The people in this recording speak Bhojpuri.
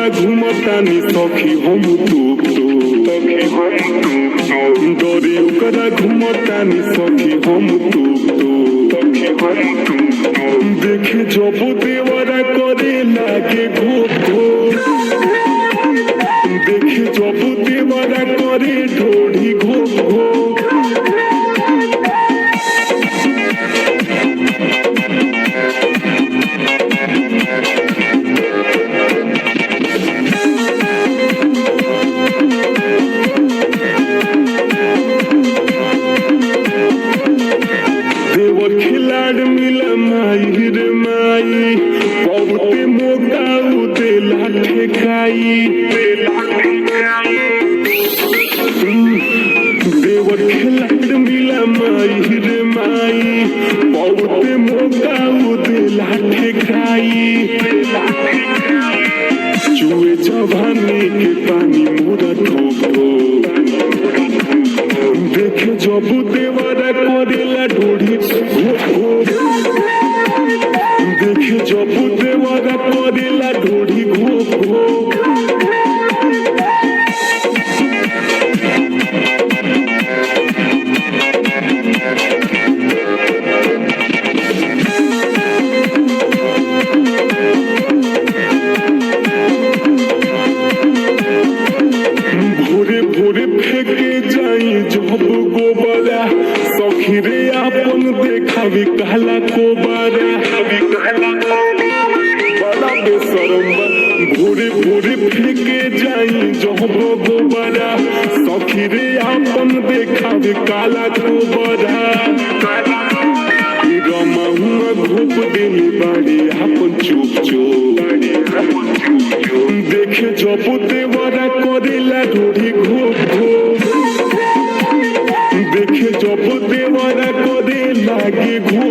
घुमतानी सखी हम डरे ओकरा घुमतानी सखी हम देखे जब देवरा करे लागे घो देखे जब देवरा करे ढोढ़ी घो खिलाड़ मिला माई रे माई बहुते मौका उते लाठे खाई देवर खिलाड़ मिला माई रे माई बहुते मौका उते लाठे खाई चुए जवानी के पानी मोरा ठोको देखे जब देवरा करेला ढोढ़ी देखे जब देवरा करेला ढोढ़ी घो भोरे भोरे फेंके जाई जब गोबरा सखी रे आपन देखावी कहला कोबारा बड़ा बेशरम भोरे भोरे फेंके जाई जब गोबरा सखी रे आपन देखावी काला कोबारा रमाहुआ घोप देली बाड़ी आपन चुप देखे जब देवरा करेला ढोढ़ी घो देखे जब देवरा करे लागे घो